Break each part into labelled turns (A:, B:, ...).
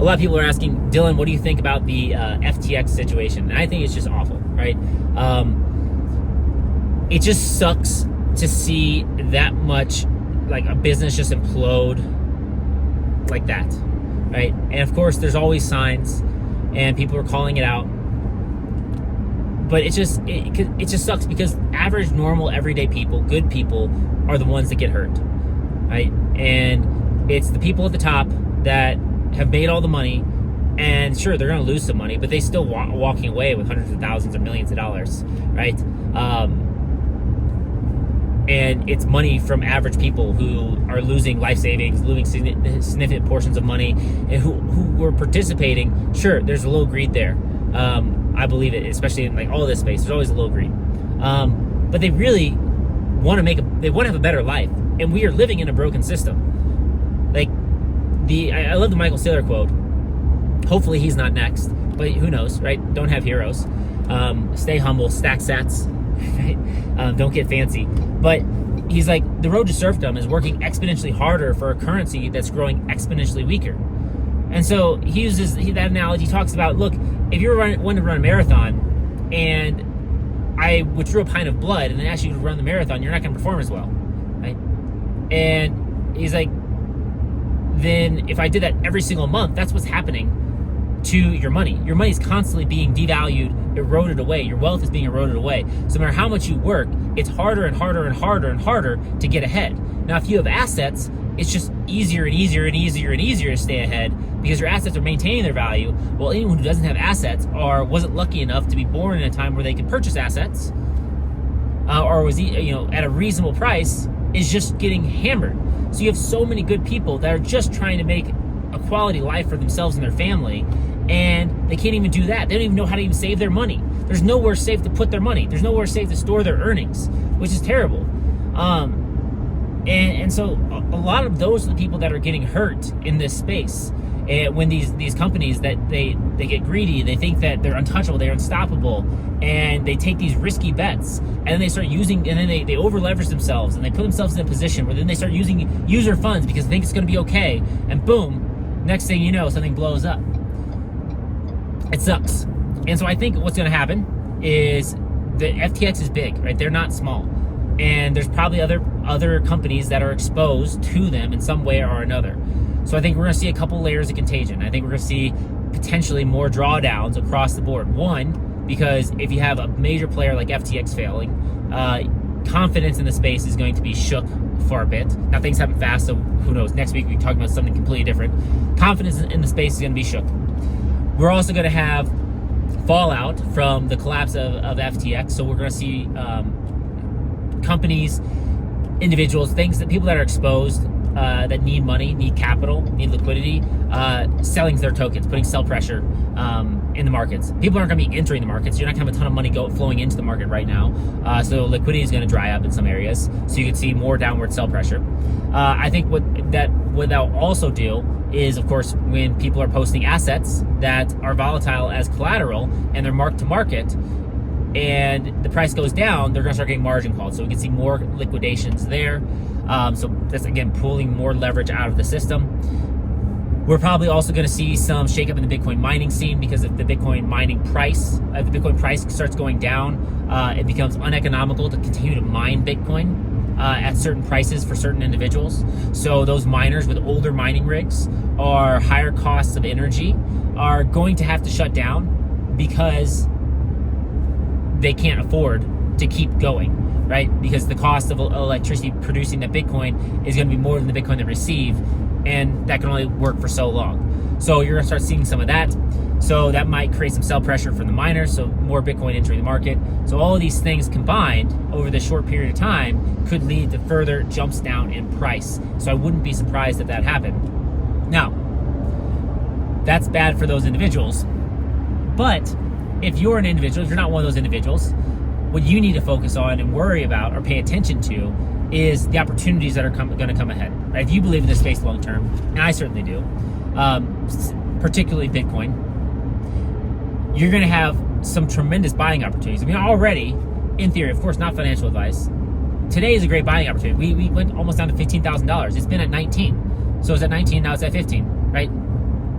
A: a lot of people are asking, Dylan, what do you think about the FTX situation? And I think it's just awful, right? It just sucks to see that much, like, a business just implode like that, right? And of course, there's always signs, and people are calling it out. But it just sucks because average, normal, everyday people, good people, are the ones that get hurt, right? And it's the people at the top that have made all the money, and sure, they're going to lose some money, but they still walking away with hundreds of thousands or millions of dollars, right? And it's money from average people who are losing life savings, losing significant portions of money, and who were participating. Sure, there's a little greed there. I believe it, especially in like all this space. There's always a little greed, but they really want to they want to have a better life, and we are living in a broken system. Like I love the Michael Saylor quote. Hopefully he's not next, but who knows, right? Don't have heroes. Stay humble, stack sats, right? Don't get fancy. But he's like, the road to serfdom is working exponentially harder for a currency that's growing exponentially weaker. And so he uses that analogy. He talks about, look, if you're wanting to run a marathon and I withdrew a pint of blood and then asked you to run the marathon, you're not going to perform as well, right? And he's like, then if I did that every single month, that's what's happening to your money. Your money is constantly being devalued, eroded away. Your wealth is being eroded away. So no matter how much you work, it's harder and harder and harder and harder to get ahead. Now, if you have assets, it's just easier and easier and easier and easier to stay ahead because your assets are maintaining their value. Well, anyone who doesn't have assets or wasn't lucky enough to be born in a time where they could purchase assets, or was at a reasonable price, is just getting hammered. So you have so many good people that are just trying to make a quality life for themselves and their family, and they can't even do that. They don't even know how to even save their money. There's nowhere safe to put their money. There's nowhere safe to store their earnings, which is terrible. And so a lot of those are the people that are getting hurt in this space. And when these companies that they get greedy, they think that they're untouchable, they're unstoppable, and they take these risky bets, and then they start using, and then they over leverage themselves, and they put themselves in a position where then they start using user funds because they think it's going to be okay, and boom, next thing you know, something blows up. It sucks. And so I think what's going to happen is the FTX is big, right? They're not small, and there's probably other companies that are exposed to them in some way or another. So I think we're going to see a couple layers of contagion. I think we're going to see potentially more drawdowns across the board. One, because if you have a major player like FTX failing, confidence in the space is going to be shook for a bit. Now, things happen fast, so who knows? Next week, we can talk about something completely different. Confidence in the space is going to be shook. We're also going to have fallout from the collapse of FTX. So we're going to see companies, individuals, people that are exposed, that need money, need capital, need liquidity, selling their tokens, putting sell pressure in the markets. People aren't going to be entering the markets. You're not going to have a ton of money flowing into the market right now. So liquidity is going to dry up in some areas. So you can see more downward sell pressure. I think what that'll also do is, of course, when people are posting assets that are volatile as collateral and they're marked to market, and the price goes down, they're going to start getting margin called. So we can see more liquidations there. So that's, again, pulling more leverage out of the system. We're probably also going to see some shakeup in the Bitcoin mining scene because if the Bitcoin mining price, if the Bitcoin price starts going down, it becomes uneconomical to continue to mine Bitcoin at certain prices for certain individuals. So those miners with older mining rigs or higher costs of energy are going to have to shut down because they can't afford to keep going, right? Because the cost of electricity producing that Bitcoin is going to be more than the Bitcoin they receive, and that can only work for so long. So you're going to start seeing some of that. So that might create some sell pressure from the miners, so more Bitcoin entering the market. So all of these things combined over this short period of time could lead to further jumps down in price. So I wouldn't be surprised if that happened. Now, that's bad for those individuals. But if you're an individual, if you're not one of those individuals, what you need to focus on and worry about or pay attention to is the opportunities that are going to come ahead. Right? If you believe in this space long term, and I certainly do, particularly Bitcoin, you're going to have some tremendous buying opportunities. I mean, already, in theory, of course, not financial advice, today is a great buying opportunity. We went almost down to $15,000. It's been at 19. So it's at 19, now it's at 15, right?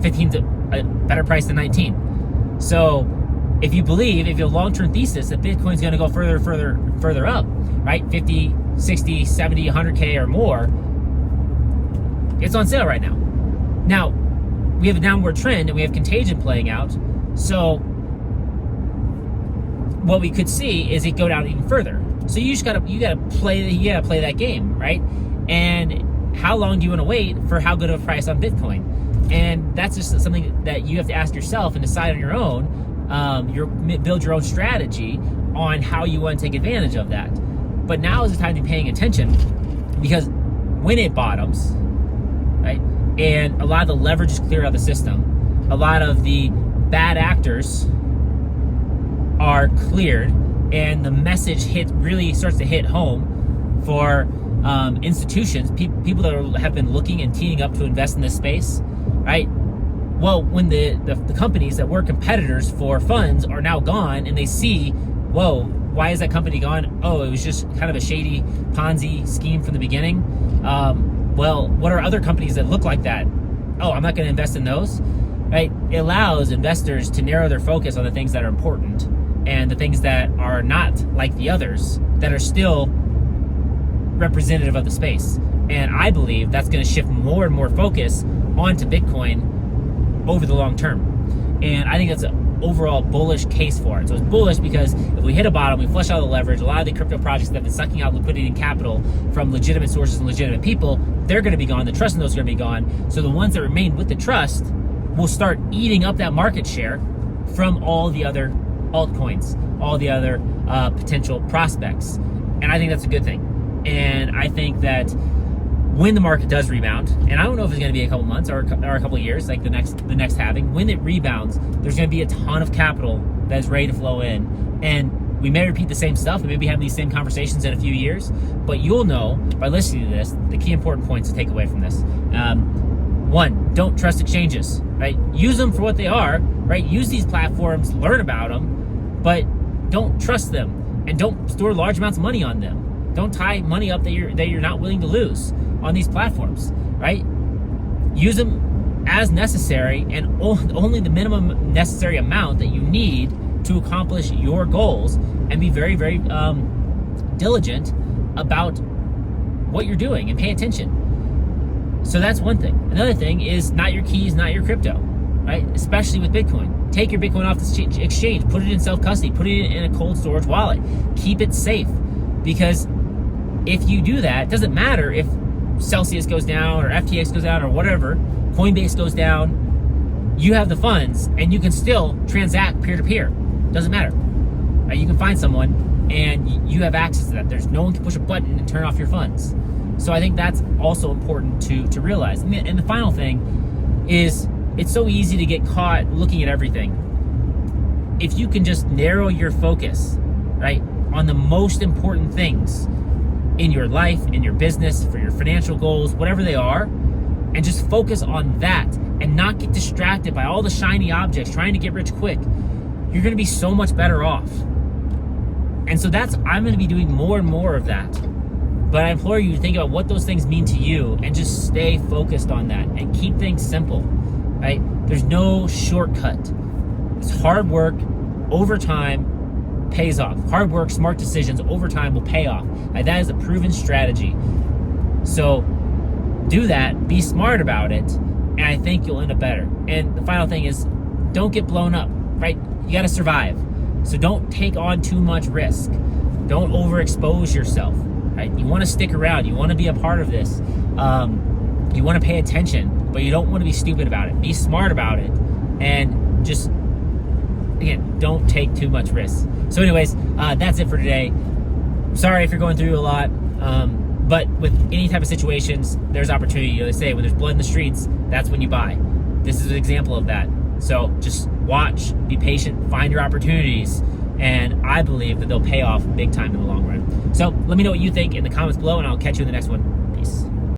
A: 15's a better price than 19. So if you believe, if you have a long-term thesis that Bitcoin's going to go further up, right? 50, 60, 70, 100K or more, it's on sale right now. Now, we have a downward trend and we have contagion playing out. So what we could see is it go down even further. So you gotta play that game, right? And how long do you want to wait for how good of a price on Bitcoin? And that's just something that you have to ask yourself and decide on your own. Build your own strategy on how you want to take advantage of that. But now is the time to be paying attention, because when it bottoms, right, and a lot of the leverage is cleared out of the system, a lot of the bad actors are cleared, and the message really starts to hit home for institutions, people that have been looking and teeing up to invest in this space, right? Well, when the companies that were competitors for funds are now gone, and they see, whoa, why is that company gone? Oh, it was just kind of a shady Ponzi scheme from the beginning. Well, what are other companies that look like that? Oh, I'm not going to invest in those, right? It allows investors to narrow their focus on the things that are important and the things that are not like the others that are still representative of the space. And I believe that's going to shift more and more focus onto Bitcoin over the long term. And I think that's an overall bullish case for it. So it's bullish because if we hit a bottom, we flush out the leverage, a lot of the crypto projects that have been sucking out liquidity and capital from legitimate sources and legitimate people, they're going to be gone. The trust in those are going to be gone. So the ones that remain with the trust will start eating up that market share from all the other altcoins, all the other potential prospects. And I think that's a good thing. And I think that when the market does rebound, and I don't know if it's going to be a couple months or a couple of years, like the next halving, when it rebounds, there's going to be a ton of capital that's ready to flow in, and we may repeat the same stuff, we may be having these same conversations in a few years, but you'll know by listening to this the key important points to take away from this. One, don't trust exchanges, right? Use them for what they are, right? Use these platforms, learn about them, but don't trust them, and don't store large amounts of money on them. Don't tie money up that you're not willing to lose on these platforms, right? Use them as necessary, and only the minimum necessary amount that you need to accomplish your goals, and be very, very diligent about what you're doing and pay attention. So that's one thing. Another thing is not your keys, not your crypto, right? Especially with Bitcoin. Take your Bitcoin off the exchange, put it in self-custody, put it in a cold storage wallet, keep it safe, because if you do that, it doesn't matter if Celsius goes down or FTX goes down or whatever, Coinbase goes down, you have the funds and you can still transact peer-to-peer. Doesn't matter. Right? You can find someone and you have access to that. There's no one can push a button and turn off your funds. So I think that's also important to realize. And the final thing is, it's so easy to get caught looking at everything. If you can just narrow your focus, right, on the most important things in your life, in your business, for your financial goals, whatever they are, and just focus on that and not get distracted by all the shiny objects trying to get rich quick, you're going to be so much better off. And so I'm going to be doing more and more of that. But I implore you to think about what those things mean to you and just stay focused on that and keep things simple, right? There's no shortcut. It's hard work over time pays off. Hard work, smart decisions over time will pay off. Like, that is a proven strategy. So do that, be smart about it, and I think you'll end up better. And the final thing is, don't get blown up, right? You got to survive. So don't take on too much risk. Don't overexpose yourself, right? You want to stick around. You want to be a part of this. You want to pay attention, but you don't want to be stupid about it. Be smart about it, and just, again, don't take too much risk. So anyways, that's it for today. Sorry if you're going through a lot, but with any type of situations, there's opportunity. They say when there's blood in the streets, that's when you buy. This is an example of that. So just watch, be patient, find your opportunities, and I believe that they'll pay off big time in the long run. So let me know what you think in the comments below, and I'll catch you in the next one.